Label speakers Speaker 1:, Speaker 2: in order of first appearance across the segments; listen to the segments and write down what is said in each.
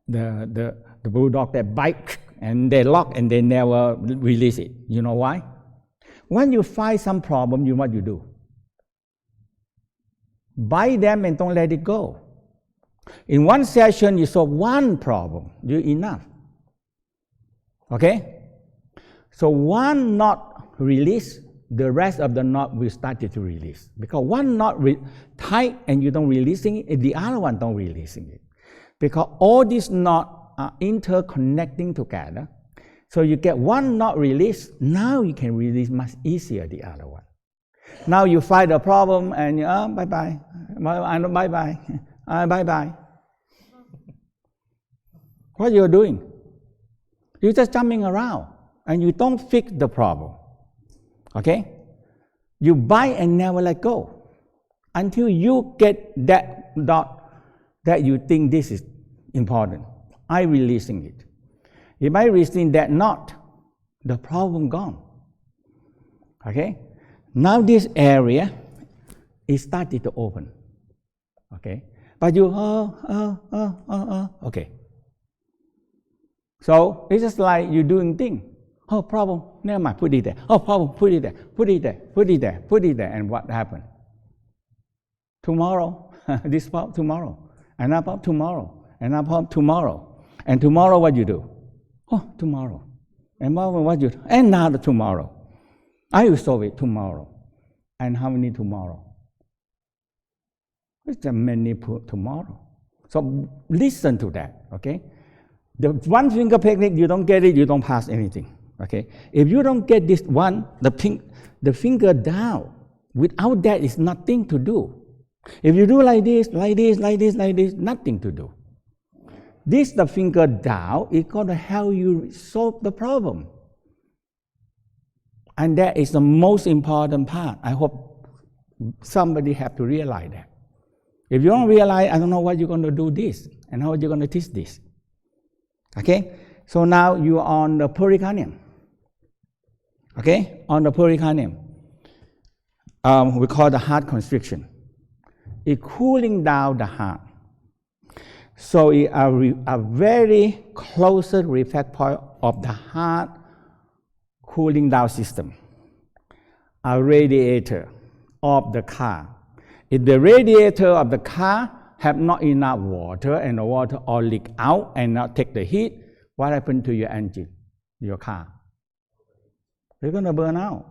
Speaker 1: the bulldog that bite and they lock and they never release it. You know why? When you find some problem, what you do? Bite them and don't let it go. In one session, you solve one problem. You're enough. Okay? So one knot release, the rest of the knot will start to release. Because one knot tight and you don't releasing it, the other one don't releasing it. Because all these knots are interconnecting together. So you get one knot released, now you can release much easier the other one. Now you find a problem and you, bye-bye, bye-bye, bye-bye. What you're doing? You're just jumping around and you don't fix the problem. Okay? You bite and never let go until you get that dot that you think this is important. I releasing it. If I releasing that knot, the problem gone. Okay? Now this area is started to open. Okay? But you, okay. So it's just like you're doing things. Oh, problem, never mind, put it there. Oh, problem, put it there, put it there, put it there, put it there. And what happened? Tomorrow, this problem tomorrow, another problem tomorrow, another problem tomorrow. And tomorrow what you do? Oh, tomorrow. And what you do? Another tomorrow. I will solve it tomorrow. And how many tomorrow? It's a many tomorrow. So listen to that, okay? The one finger technique, you don't get it, you don't pass anything. Okay, if you don't get this one, the finger down, without that is nothing to do. If you do like this, like this, like this, like this, nothing to do. This, the finger down, is going to help you solve the problem. And that is the most important part. I hope somebody have to realize that. If you don't realize, I don't know what you're going to do this, and how you're going to teach this. Okay, so now you are on the pericardium. Okay, on the pericardium, we call the heart constriction. It's cooling down the heart. So it's a very close reflex point of the heart cooling down system. A radiator of the car. If the radiator of the car have not enough water and the water all leak out and not take the heat, what happened to your engine, your car? You're going to burn out.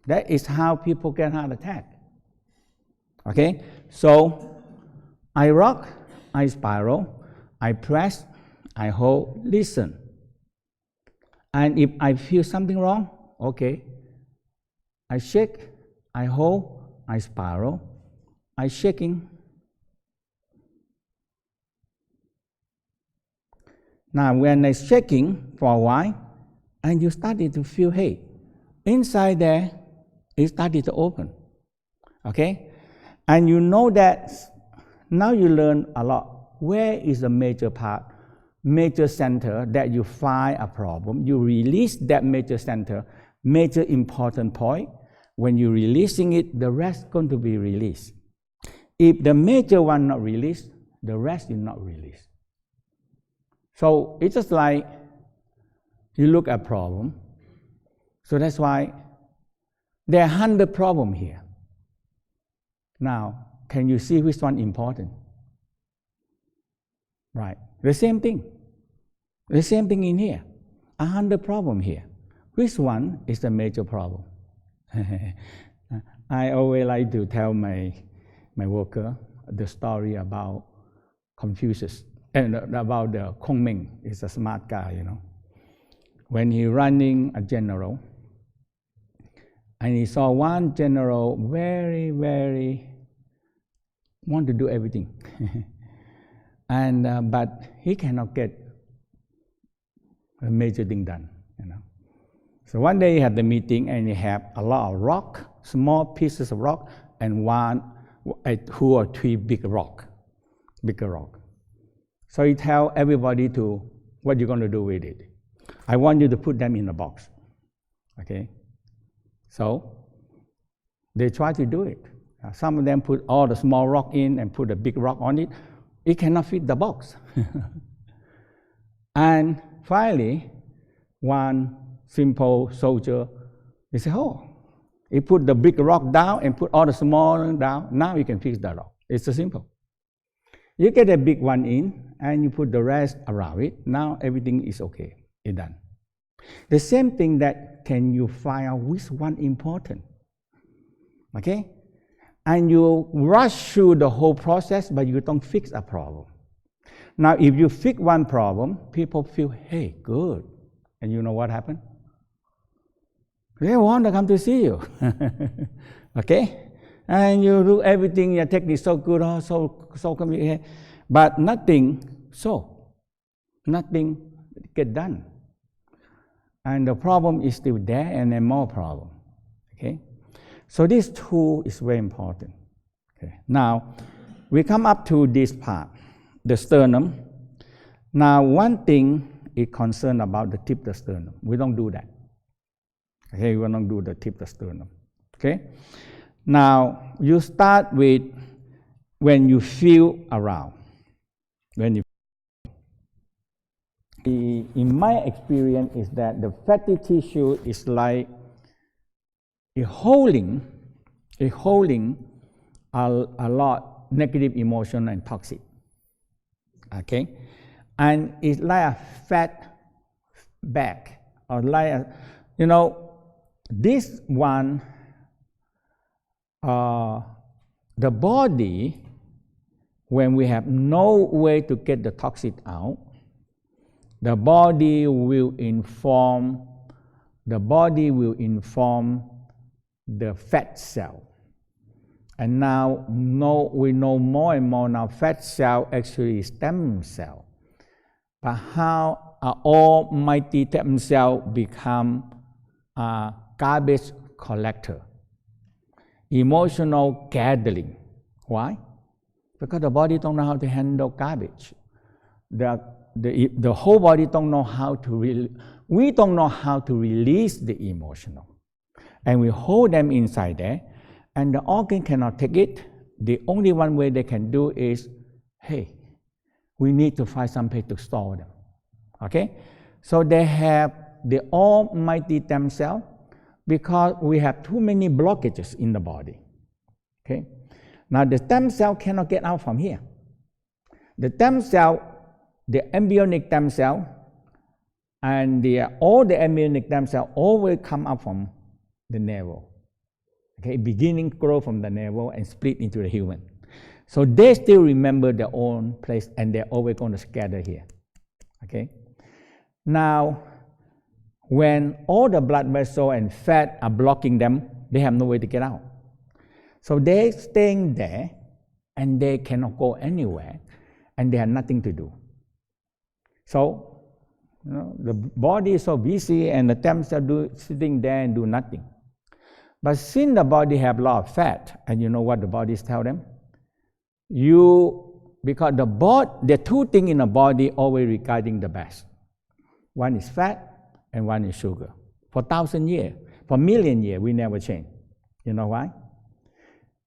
Speaker 1: That is how people get heart attack. Okay? So I rock, I spiral, I press, I hold, listen. And if I feel something wrong, okay, I shake, I hold, I spiral, I shaking. Now when I shaking for a while, and you started to feel, hey, inside there, it started to open, okay? And you know that now you learn a lot. Where is the major part, major center that you find a problem? You release that major center, major important point. When you're releasing it, the rest going to be released. If the major one not released, the rest is not released. So it's just like you look at problem. So that's why there are 100 problems here. Now, can you see which one important? Right, the same thing. The same thing in here. 100 problems here. Which one is the major problem? I always like to tell my worker the story about Confucius and about the Kongming. He's a smart guy, you know. When he running a general, and he saw one general very, very want to do everything, and but he cannot get a major thing done, you know. So one day he had the meeting, and he had a lot of rock, small pieces of rock, and two or three bigger rock. So he tell everybody to what you're going to do with it. I want you to put them in a box, okay? So they try to do it. Some of them put all the small rock in and put a big rock on it. it cannot fit the box. And finally, one simple soldier, he said, oh, he put the big rock down and put all the small down. Now you can fix the rock. It's so simple. You get a big one in and you put the rest around it. Now everything is okay. It's done. The same thing that can you find out which one important. Okay? And you rush through the whole process, but you don't fix a problem. Now, if you fix one problem, people feel, hey, good. And you know what happened? They want to come to see you. Okay? And you do everything, your technique is so good, oh, so complicated. But nothing get done. And the problem is still there, and then more problem. Okay? So this tool is very important. Okay. Now, we come up to this part, the sternum. Now, one thing is concerned about the tip of the sternum. We don't do that. Okay, we don't do the tip of the sternum. Okay? Now, you start with when you feel around. In my experience is that the fatty tissue is like holding a lot negative emotion and toxic. Okay? And it's like a fat bag, or like a, this one, the body, when we have no way to get the toxic out, the body will inform the fat cell. And now we know more and more now fat cell actually is stem cell. But how an almighty stem cell become a garbage collector, emotional gathering. Why? Because the body don't know how to handle garbage. The whole body don't know how to we don't know how to release the emotional. And we hold them inside there, and the organ cannot take it. The only one way they can do is, hey, we need to find some place to store them. Okay? So they have the almighty stem cell because we have too many blockages in the body. Okay? Now the stem cell cannot get out from here. The stem cell, the embryonic stem cell, and all the embryonic stem cells always come up from the navel. Okay, beginning grow from the navel and split into the human. So they still remember their own place, and they're always going to scatter here. Okay. Now, when all the blood vessel and fat are blocking them, they have no way to get out. So they're staying there, and they cannot go anywhere, and they have nothing to do. So, the body is so busy, and the stem cell sitting there and do nothing. But since the body have a lot of fat, and you know what the bodies tell them? Because there are two things in the body always regarding the best. One is fat, and one is sugar. For 1,000 years, for million years, we never change. You know why?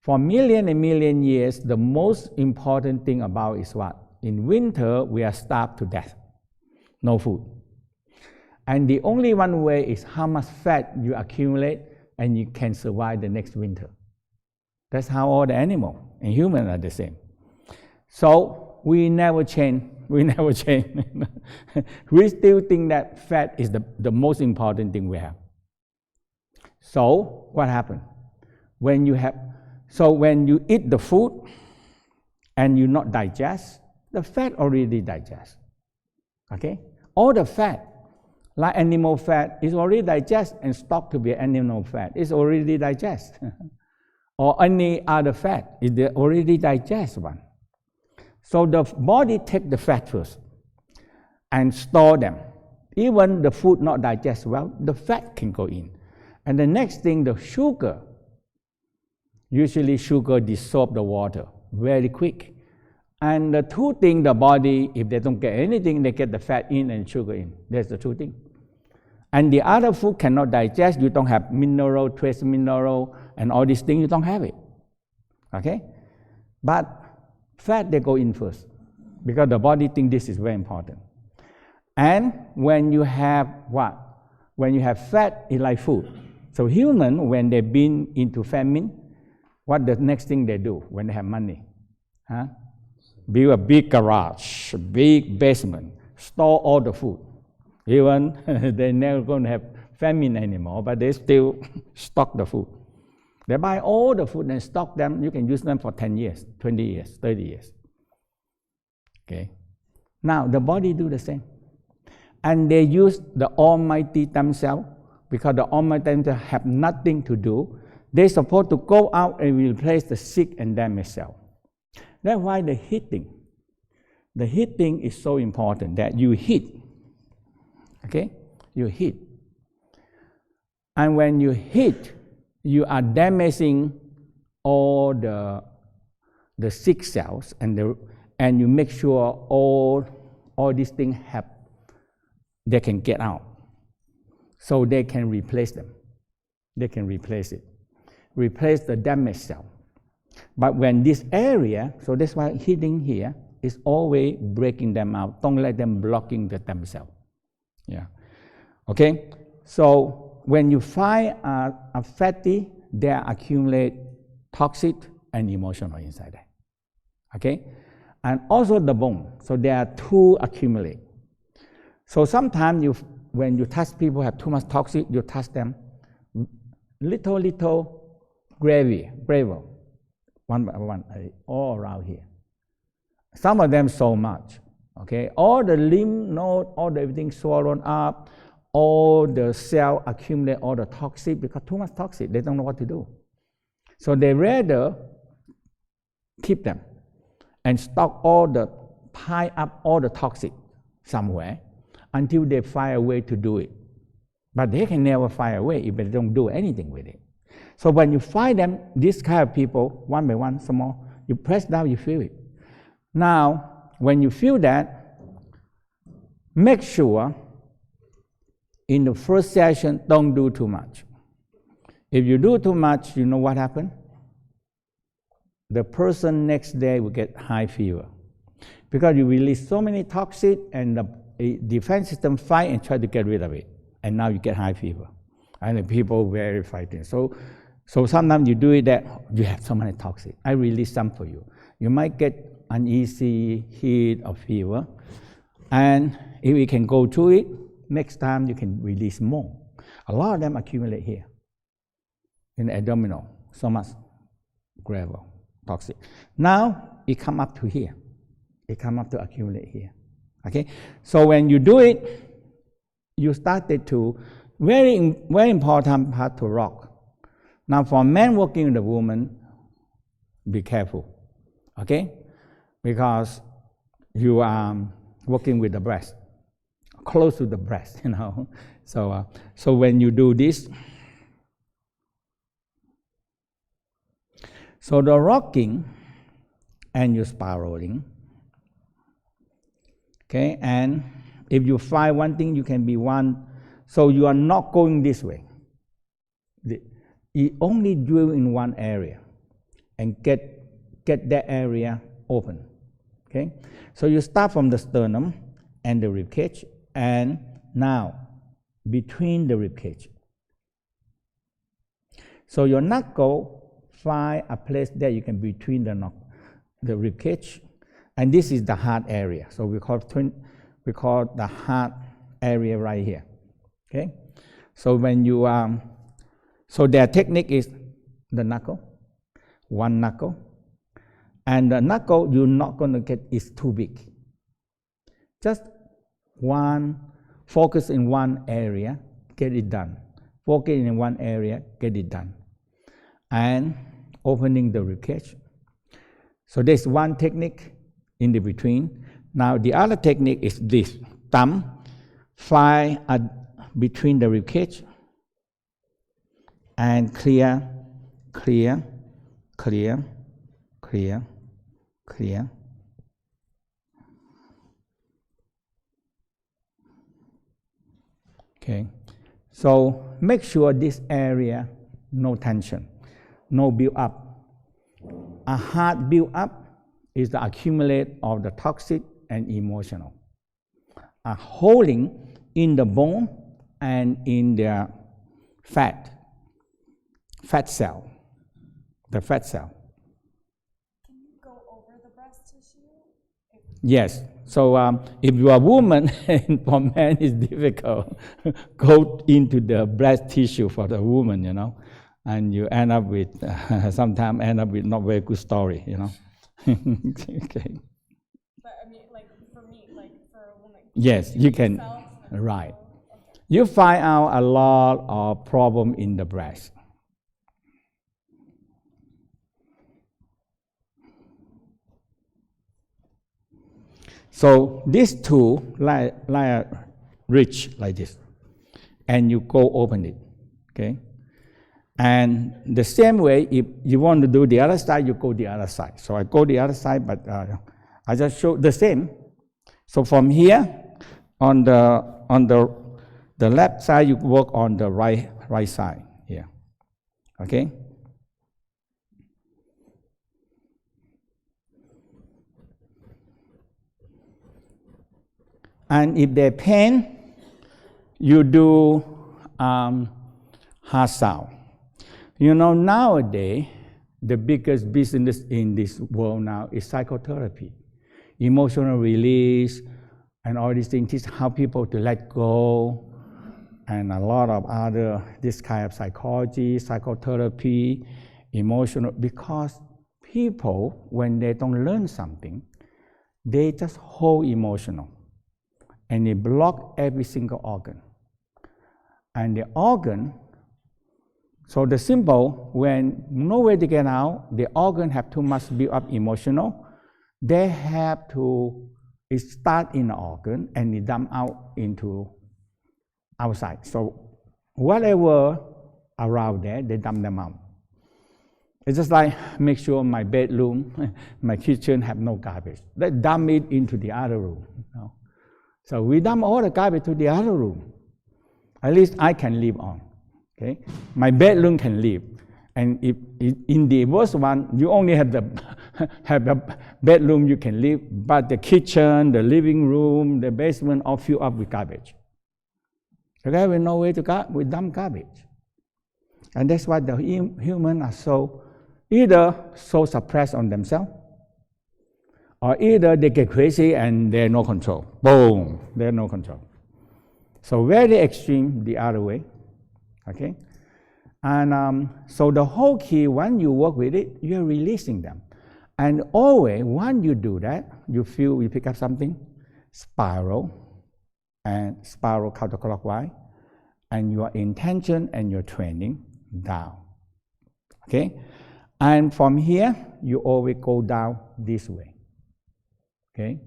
Speaker 1: For million and million years, the most important thing about is what? In winter, we are starved to death. No food. And the only one way is how much fat you accumulate, and you can survive the next winter. That's how all the animals and humans are the same. So we never change. We never change. We still think that fat is the most important thing we have. So what happens? When you eat the food and you not digest, the fat already digest. Okay? All the fat, like animal fat, is already digested and stopped to be animal fat. It's already digested. Or any other fat, is already digested one. So the body takes the fat first and store them. Even the food not digest well, the fat can go in. And the next thing, the sugar. Usually sugar dissolves the water very quick. And the two things, the body, if they don't get anything, they get the fat in and sugar in. That's the two things. And the other food cannot digest. You don't have mineral, trace mineral, and all these things, you don't have it. Okay? But fat, they go in first. because the body thinks this is very important. And when you have what? When you have fat, it's like food. So humans, when they've been into famine, what the next thing they do when they have money? Huh? Build a big garage, a big basement, store all the food. Even they're never going to have famine anymore, but they still stock the food. They buy all the food and stock them. You can use them for 10 years, 20 years, 30 years. Okay. Now, the body do the same. And they use the almighty themselves, because the almighty themselves have nothing to do. They're supposed to go out and replace the sick and damaged cell. That's why the heating is so important, that you heat. Okay? You heat. And when you heat, you are damaging all the sick cells, and you make sure all these things they can get out. So they can replace them. They can replace it. Replace the damaged cell. But when this area, so that's why heating here is always breaking them out. Don't let them blocking themselves. Yeah. Okay? So when you find a fatty, they accumulate toxic and emotional inside there. Okay? And also the bone. So there are two accumulate. So sometimes when you touch people who have too much toxic, you touch them little gravel, one by one, all around here. Some of them so much. Okay? All the lymph node, all the everything swollen up, all the cell accumulate all the toxic, because too much toxic, they don't know what to do. So they rather keep them and stock pile up all the toxic somewhere until they find a way to do it. But they can never find a way if they don't do anything with it. So when you find them, this kind of people, one by one, some more, you press down, you feel it. Now, when you feel that, make sure in the first session, don't do too much. If you do too much, you know what happens? The person next day will get high fever, because you release so many toxic and the defense system fight and try to get rid of it. And now you get high fever. And the people very fighting. So sometimes you do it that you have so many toxic. I release some for you. You might get uneasy, heat, or fever. And if you can go through it, next time you can release more. A lot of them accumulate here in the abdominal, so much gravel, toxic. Now it come up to here. It come up to accumulate here. Okay? So when you do it, you started to, very important part to rock. Now for men working with the woman, be careful. Okay? Because you are working with the breast, close to the breast, you know. So when you do this, so the rocking and you spiraling, okay, and if you find one thing, you can be one, so you are not going this way. You only drill in one area and get that area open, okay? So you start from the sternum and the ribcage, and now between the ribcage. So your knuckle, find a place that you can between the ribcage, and this is the heart area. So we call the heart area right here. Okay. So when you so their technique is the knuckle, one knuckle, and the knuckle you're not going to get is too big. Just one, focus in one area, get it done. Focus in one area, get it done. And opening the ribcage. So there's one technique in the between. Now the other technique is this: thumb, fly between the ribcage, and clear, clear, clear, clear, clear. Okay, so make sure this area no tension, no build up. A heart build up is the accumulate of the toxic and emotional, are holding in the bone and in the fat cell, the fat cell.
Speaker 2: Can you go over the breast tissue?
Speaker 1: Yes. So if you are a woman, and for men it's difficult, go into the breast tissue for the woman, and you end up with, sometimes end up with not very good story, Okay.
Speaker 2: But I mean, like for me, like for a woman.
Speaker 1: Yes, you can, right. Okay. You find out a lot of problem in the breast. So these two lie rich like this, and you go open it, okay? And the same way, if you want to do the other side, you go the other side. So I go the other side, but I just show the same. So from here, on the left side, you work on the right side here, okay? And if they pain, you do heart sound. Nowadays, the biggest business in this world now is psychotherapy, emotional release, and all these things. Teach how people to let go, and a lot of other this kind of psychology, psychotherapy, emotional. Because people, when they don't learn something, they just hold emotional, and they block every single organ. And the organ, so the symbol, when no way to get out, the organ have too much built up emotional, they have to start in the organ and it dump out into outside. So whatever around there, they dump them out. It's just like make sure my bedroom, my kitchen have no garbage. They dump it into the other room. So we dump all the garbage to the other room. At least I can live on. Okay, my bedroom can live, and if in the worst one, you only have the bedroom you can live, but the kitchen, the living room, the basement all filled up with garbage. Okay, we no way to go, we dump garbage, and that's why the humans are so either so suppressed on themselves, or either they get crazy and they're no control. Boom, they're no control. So very extreme the other way. Okay, and so the whole key, when you work with it, you're releasing them, and always when you do that, you feel you pick up something, spiral counterclockwise, and your intention and your training down. Okay, and from here you always go down this way. Okay,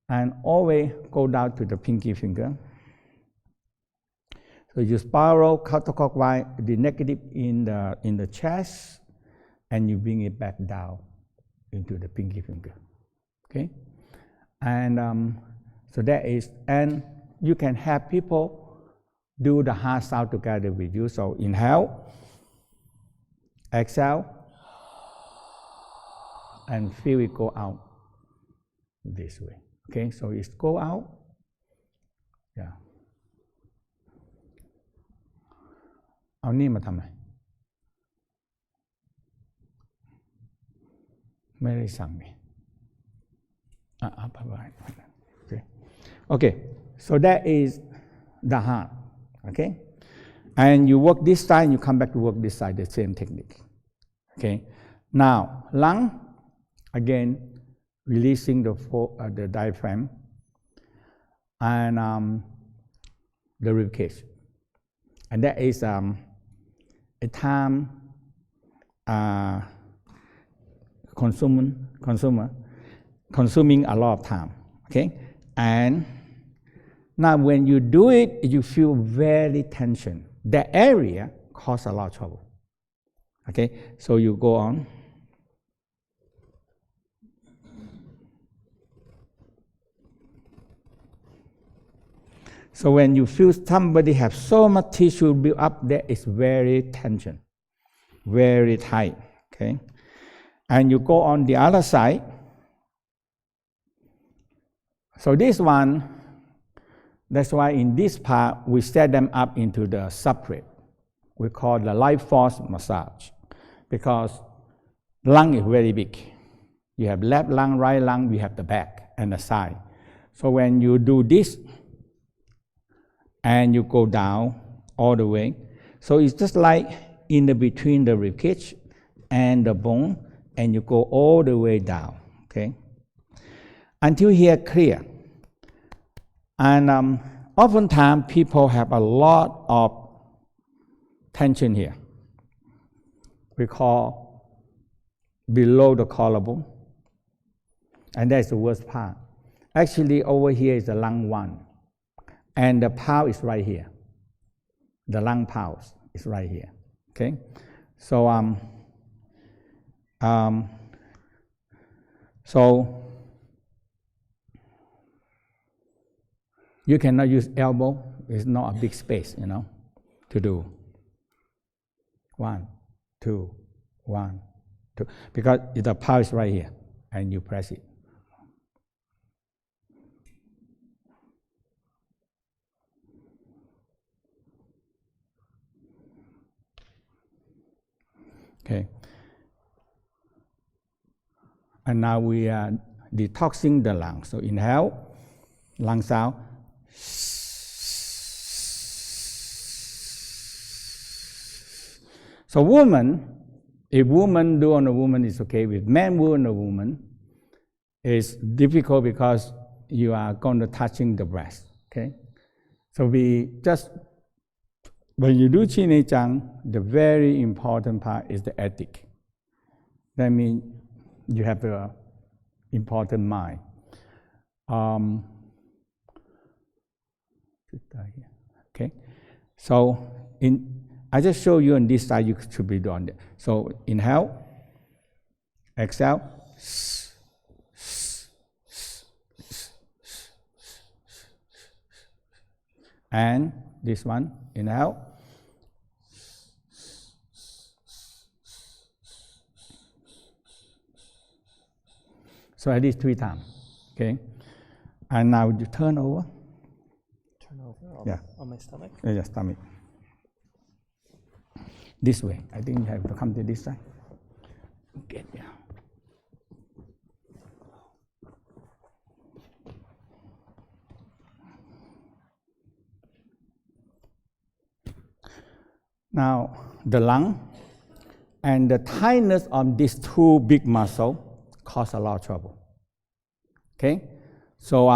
Speaker 1: and always go down to the pinky finger. So you spiral counterclockwise, the negative in the chest, and you bring it back down into the pinky finger. Okay, and so that is, and you can have people do the heart sound together with you. So inhale, exhale, and feel it go out this way. Okay, so it's go out, yeah. เอานี่มาทำไมไม่ได้สั่งนี่okay so that is the heart. Okay, and you work this side and you come back to work this side, the same technique. Okay, now lung, again releasing the diaphragm and the rib cage, and that is a time consuming a lot of time. Okay, and now when you do it, you feel very tension. That area cause a lot of trouble. Okay, so you go on. So when you feel somebody have so much tissue built up, there is very tension, very tight. Okay, and you go on the other side, So this one, that's why in this part, we set them up into the separate. We call the life force massage, because lung is very big. You have left lung, right lung, you have the back and the side. So when you do this, and you go down all the way, so it's just like in the between the ribcage and the bone, and you go all the way down, okay? Until here clear. And oftentimes people have a lot of tension here. We call below the collarbone, and that's the worst part. Actually, over here is the lung 1, and the pulse is right here. The lung pulse is right here. Okay, so so you cannot use elbow. It's not a big space, you know, to do. 1, 2, 1, 2, because the pulse is right here, and you press it. Okay. And now we are detoxing the lungs. So inhale, lungs out. So woman, if woman do on a woman, it's okay. With man do on a woman, it's difficult because you are going to touching the breast. Okay. So we just, when you do Nei Tsang, the very important part is the ethic. That means you have the important mind. Okay, so I just show you on this side. You should be doing it. So inhale, exhale, and this one, inhale. So at least 3 times, okay? And now you turn over.
Speaker 3: Turn over on my stomach?
Speaker 1: Yeah, stomach. This way. I think you have to come to this side. Okay, yeah. Now, the lung and the tightness of these 2 big muscles cause a lot of trouble. Okay, so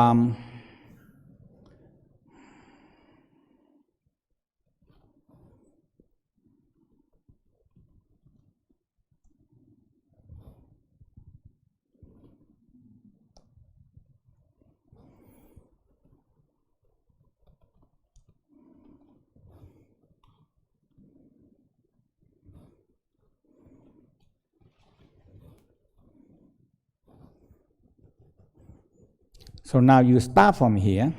Speaker 1: so now you start from here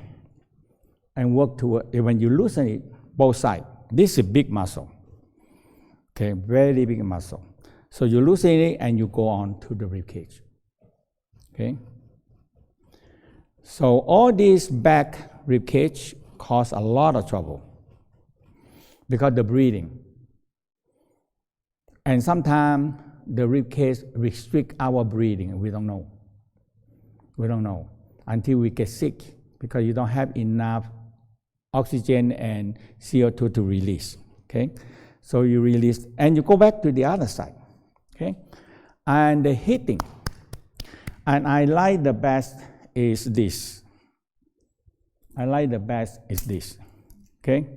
Speaker 1: and work toward, when you loosen it, both sides. This is a big muscle. Okay, very big muscle. So you loosen it and you go on to the ribcage. Okay. So all this back ribcage cause a lot of trouble because the breathing. And sometimes the ribcage restrict our breathing. We don't know. We don't know until we get sick because you don't have enough oxygen and CO2 to release. Okay, so you release and you go back to the other side. Okay, and the hitting. And I like the best is this. I like the best is this. Okay,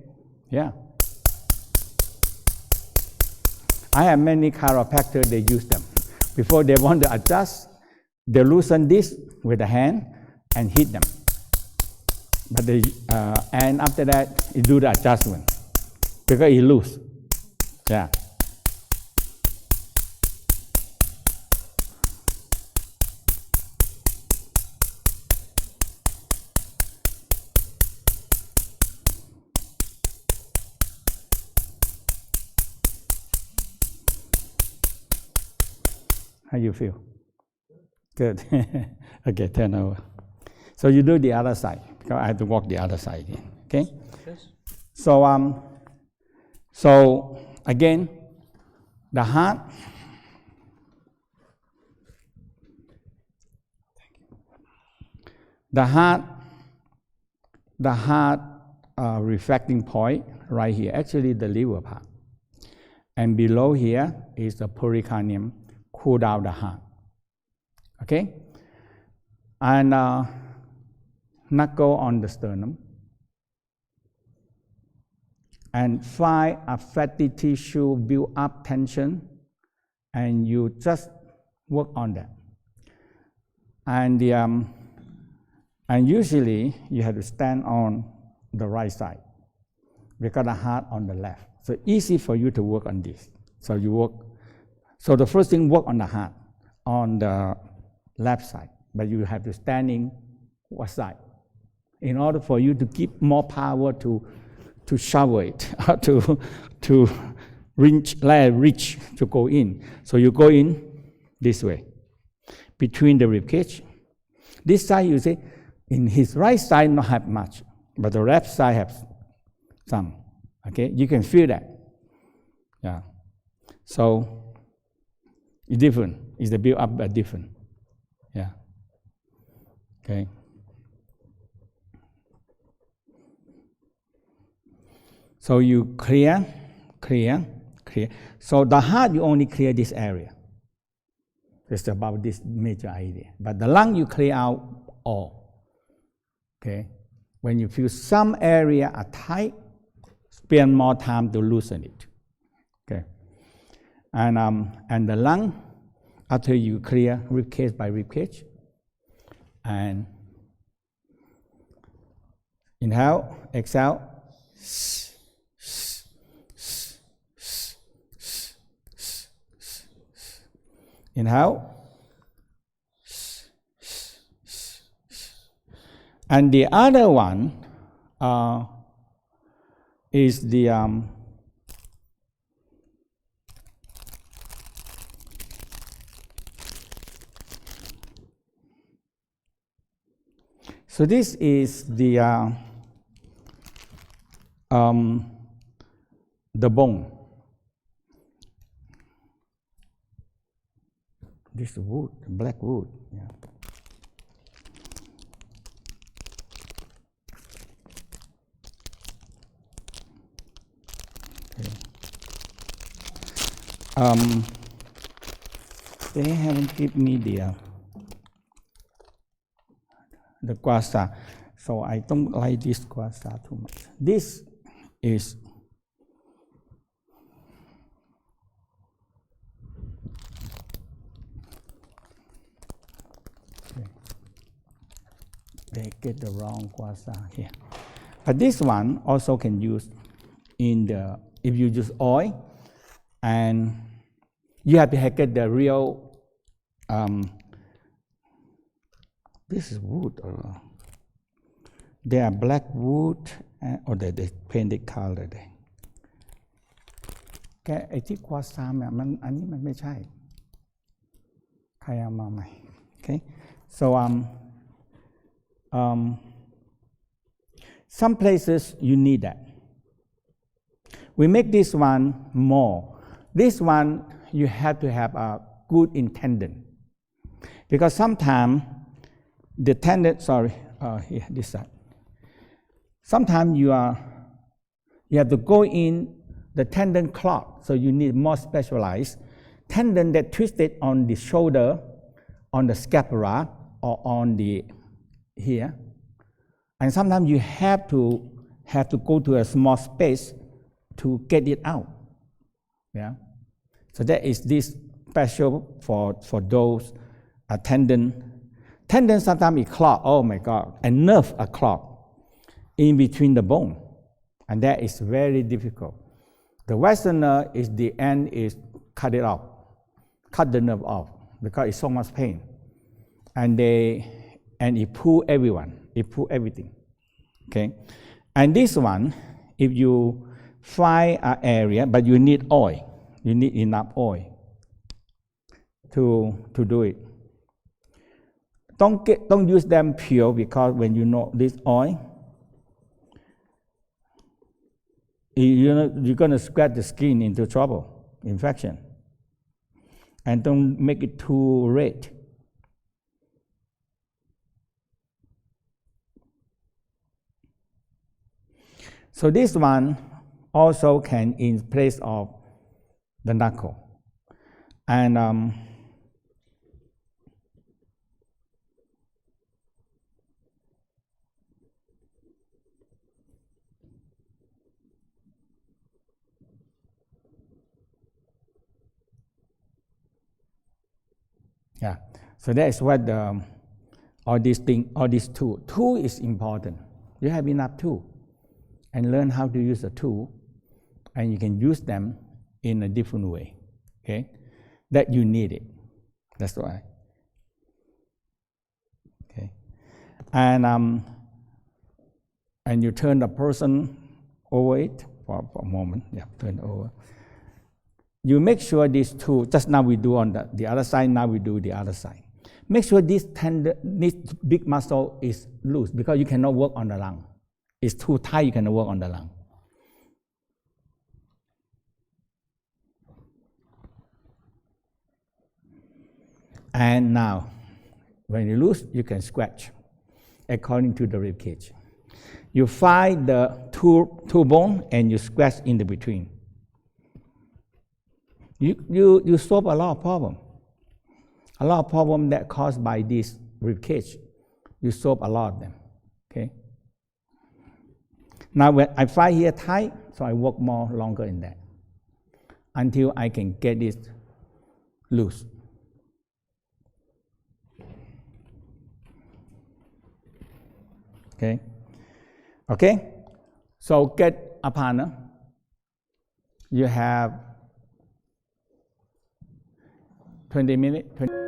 Speaker 1: yeah. I have many chiropractors, they use them. Before they want to adjust, they loosen this with the hand and hit them. But they, and after that, you do the adjustment because it loose. Yeah. How you feel? Good. Okay, turn over. So you do the other side, because I have to walk the other side again, okay?
Speaker 3: Yes.
Speaker 1: So again, the heart, reflecting point right here, actually the liver part. And below here is the pericardium, cool down the heart. Okay? And knuckle on the sternum. And find a fatty tissue, build up tension, and you just work on that. And usually you have to stand on the right side because the heart on the left. So easy for you to work on this. So you work. So the first thing, work on the heart on the left side, but you have to stand in what side in order for you to give more power to shower it, to reach to go in. So you go in this way, between the ribcage. This side, you see, in his right side not have much, but the left side has some. Okay, you can feel that. Yeah. So it's different. It's the build up, but different. Yeah. Okay. So you clear. So the heart, you only clear this area. It's about this major idea. But the lung, you clear out all. Okay? When you feel some area are tight, spend more time to loosen it. Okay? And the lung, after you clear ribcage by ribcage, and inhale, exhale. Inhale. And the other one is the so this is the bone. This wood, black wood. Yeah. Okay. They haven't given me the guasa, so I don't like this guasa too much. This is they get the wrong guasa here. But this one also can use in the, if you use oil, and you have to get the real, this is wood, or they are black wood, or they painted color เลยแกไอ้ที่ควาซามเนี่ยมันอันนี้มันไม่ใช่ใครเอามาใหม่ okay so some places you need that. We make this one more. This one you have to have a good tendon, because sometimes the tendon, here this side. Sometimes you have to go in the tendon clot, so you need more specialized tendon that twisted on the shoulder, on the scapula, or on the here, and sometimes you have to go to a small space to get it out. Yeah, so that is this special for those tendon. Tendon sometimes it clot. Oh my God, and nerve are clot in between the bone, and that is very difficult. The Westerner is the end is cut it off, cut the nerve off because it's so much pain, and it pull everyone, it pull everything. Okay, and this one, if you find an area, but you need oil, you need enough oil to do it. Don't use them pure, because when you know this oil, you're gonna scratch the skin into trouble, infection. And don't make it too red. So this one also can in place of the knuckle. And yeah, so that is what all these tool. Tool is important. You have enough tool, and learn how to use the tool, and you can use them in a different way. Okay, that you need it. That's why. Okay, and you turn the person over it for a moment. Yeah, turn over. You make sure these two, just now we do on the other side, now we do the other side. Make sure this big muscle is loose, because you cannot work on the lung. It's too tight, you cannot work on the lung. And now, when you loose, you can scratch according to the rib cage. You find the two bone and you scratch in the between. You solve a lot of problem. A lot of problem that caused by this rib cage. You solve a lot of them. Okay. Now when I find here tight, so I work more longer in that until I can get this loose. Okay. Okay. So get a partner. You have 20 minutes.